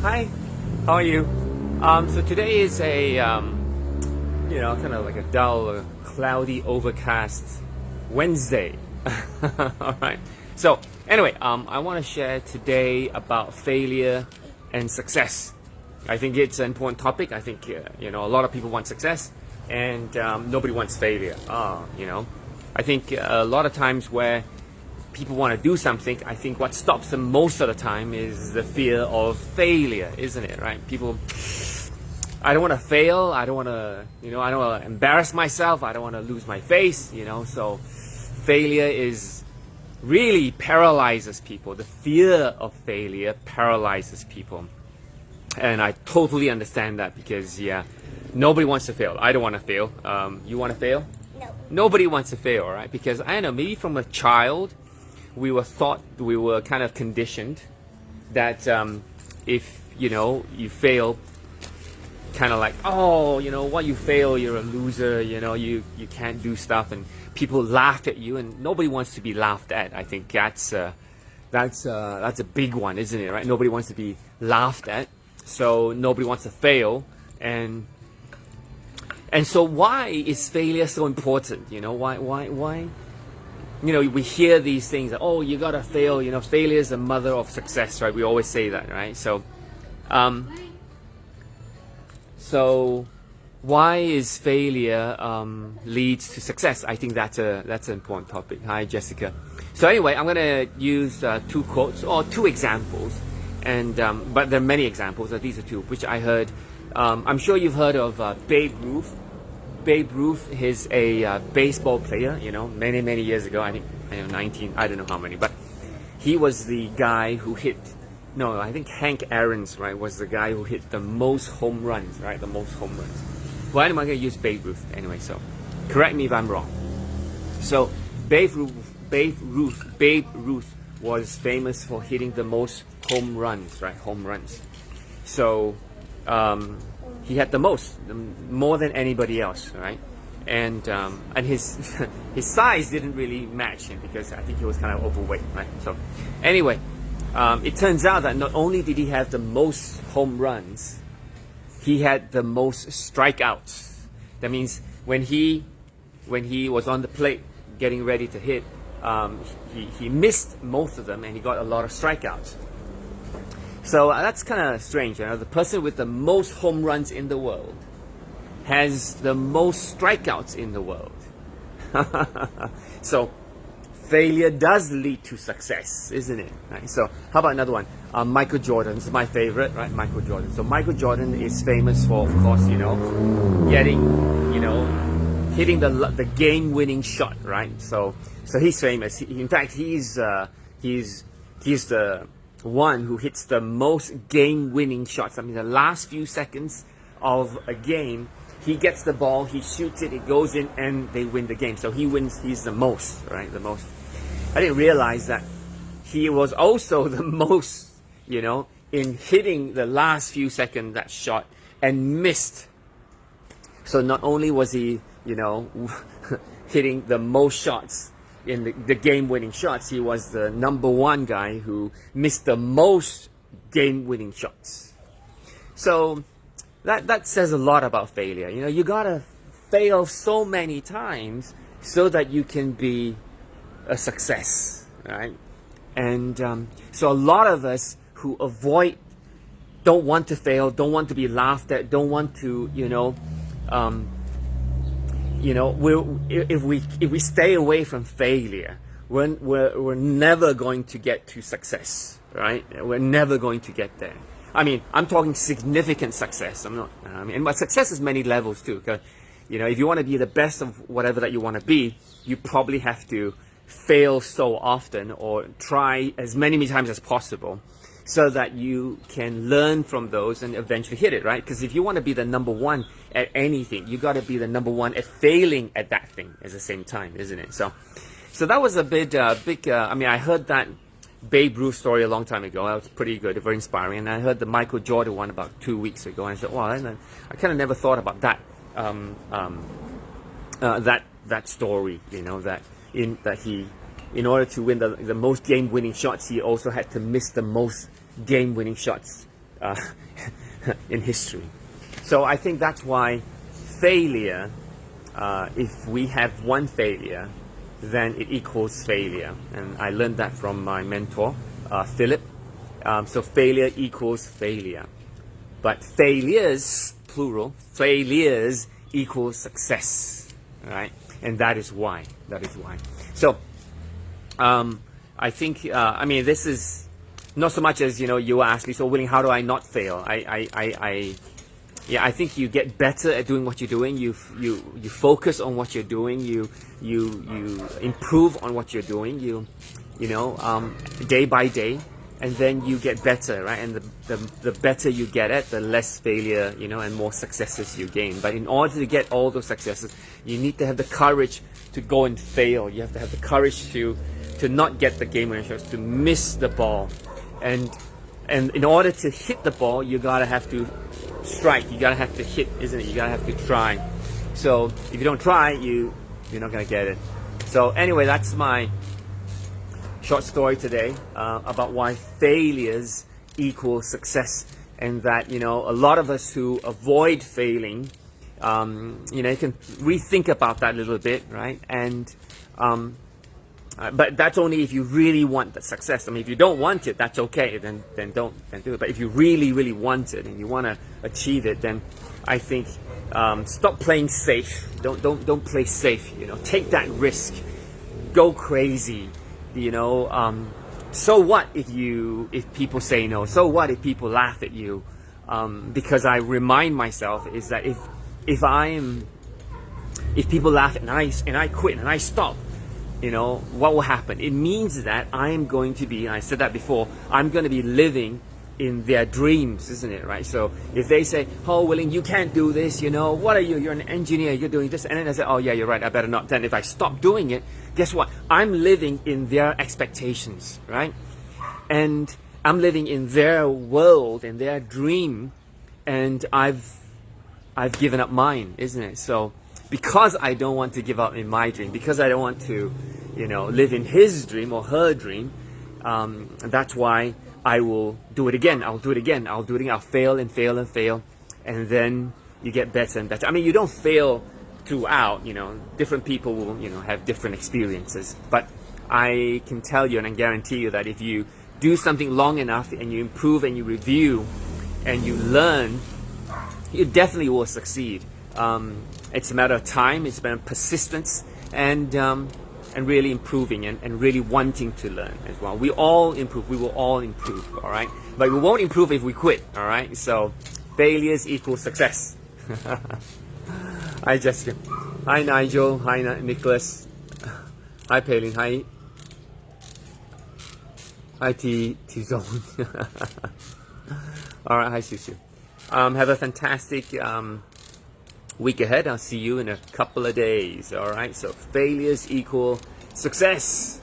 Hi, how are you? So today is a, kind of like a dull, cloudy, overcast Wednesday. All right. So anyway, I want to share today about failure and success. I think it's an important topic. I think, a lot of people want success and nobody wants failure. I think a lot of times where people want to do something, I think what stops them most of the time is the fear of failure, isn't it? Right? People, I don't want to fail. I don't want to, I don't want to embarrass myself. I don't want to lose my face. So failure is really paralyzes people. The fear of failure paralyzes people, and I totally understand that because nobody wants to fail. I don't want to fail. You want to fail? No. Nobody wants to fail, right? Because I don't know, maybe from a child we were kind of conditioned that if you fail, kind of like, what, you fail, you're a loser, you can't do stuff, and people laugh at you, and nobody wants to be laughed at. I think that's a big one, isn't it? Right? Nobody wants to be laughed at, so nobody wants to fail, and so why is failure so important? Why? We hear these things, oh, you gotta fail, failure is the mother of success, right? We always say that, right? So why is failure leads to success? I think that's an important topic. Hi, Jessica. So anyway, I'm gonna use two quotes or two examples, and but there are many examples. These are two which I heard. I'm sure you've heard of Babe Ruth. Babe Ruth is a baseball player, many years ago. I think 19. I don't know how many, but he was the guy who hit. No, I think Hank Aaron's, right, was the guy who hit the most home runs, right? The most home runs. Well, anyway, I'm going to use Babe Ruth anyway. So, correct me if I'm wrong. So, Babe Ruth was famous for hitting the most home runs, right? Home runs. So, he had the most, more than anybody else, right? And his his size didn't really match him because I think he was kind of overweight, right? So anyway, it turns out that not only did he have the most home runs, he had the most strikeouts. That means when he was on the plate getting ready to hit, he missed most of them and he got a lot of strikeouts. So that's kind of strange. The person with the most home runs in the world has the most strikeouts in the world. So failure does lead to success, isn't it? Right? So how about another one? Michael Jordan is my favorite, right? Michael Jordan. So Michael Jordan is famous for, of course, hitting the game-winning shot, right? So he's famous. In fact, he's the one who hits the most game-winning shots. I mean, the last few seconds of a game, he gets the ball, he shoots it, it goes in, and they win the game. So he wins. He's the most, right? The most. I didn't realize that he was also the most, in hitting the last few seconds that shot and missed. So not only was he, hitting the most shots in the game-winning shots, he was the number one guy who missed the most game-winning shots. So that says a lot about failure. You gotta fail so many times so that you can be a success, right? And so a lot of us who don't want to fail, don't want to be laughed at, don't want to, if we stay away from failure, we're never going to get to success, right? We're never going to get there. I mean, I'm talking significant success. But success is many levels too. Because, if you want to be the best of whatever that you want to be, you probably have to fail so often or try as many times as possible, so that you can learn from those and eventually hit it, right? Because if you want to be the number one at anything, you got to be the number one at failing at that thing at the same time, isn't it? So that was a big. I heard that Babe Ruth story a long time ago. That was pretty good, very inspiring. And I heard the Michael Jordan one about 2 weeks ago, and I said, "Wow, I kind of never thought about that that story. That he, in order to win the most game-winning shots, he also had to miss the most game-winning shots uh, in history. So I think that's why failure, if we have one failure, then it equals failure. And I learned that from my mentor, Philip. So failure equals failure. But failures, plural, failures equals success, right? And that is why. So I think, this is not so much as, you ask me, so Willing, how do I not fail? I think you get better at doing what you're doing. You focus on what you're doing. You improve on what you're doing. Day by day, and then you get better, right? And the better you get at, the less failure, and more successes you gain. But in order to get all those successes, you need to have the courage to go and fail. You have to have the courage to not get the game-winning shots, to miss the ball, and in order to hit the ball, you gotta have to strike. You gotta have to hit, isn't it? You gotta have to try. So if you don't try, you're not gonna get it. So anyway, that's my short story today about why failures equal success, and that a lot of us who avoid failing, you can rethink about that a little bit, right? And but that's only if you really want the success. If you don't want it, that's okay. Then don't do it. But if you really want it and you want to achieve it, then I think stop playing safe. Don't play safe. Take that risk. Go crazy. So what if people say no? So what if people laugh at you? Because I remind myself is that if people laugh and I quit and I stop, what will happen? It means that I am going to be, and I said that before, I'm going to be living in their dreams, isn't it, right? So if they say, oh, Willing, you can't do this, what are you? You're an engineer, you're doing this. And then I say, oh, yeah, you're right, I better not. Then if I stop doing it, guess what? I'm living in their expectations, right? And I'm living in their world, in their dream, and I've given up mine, isn't it? So because I don't want to give up in my dream, because I don't want to, live in his dream or her dream, that's why I will do it again. I'll do it again. I'll fail and fail and fail. And then you get better and better. You don't fail throughout, different people will, have different experiences. But I can tell you and I guarantee you that if you do something long enough and you improve and you review and you learn, you definitely will succeed. It's a matter of time, it's a matter of persistence, and really improving and really wanting to learn as well. We all improve, we will all improve, all right? But we won't improve if we quit, all right? So failures equal success. Hi Jessica. Hi Nigel. Hi Nicholas. Hi Palin. Hi T-Zone. All right, hi Susu. Have a fantastic week ahead. I'll see you in a couple of days. All right. So failures equal success.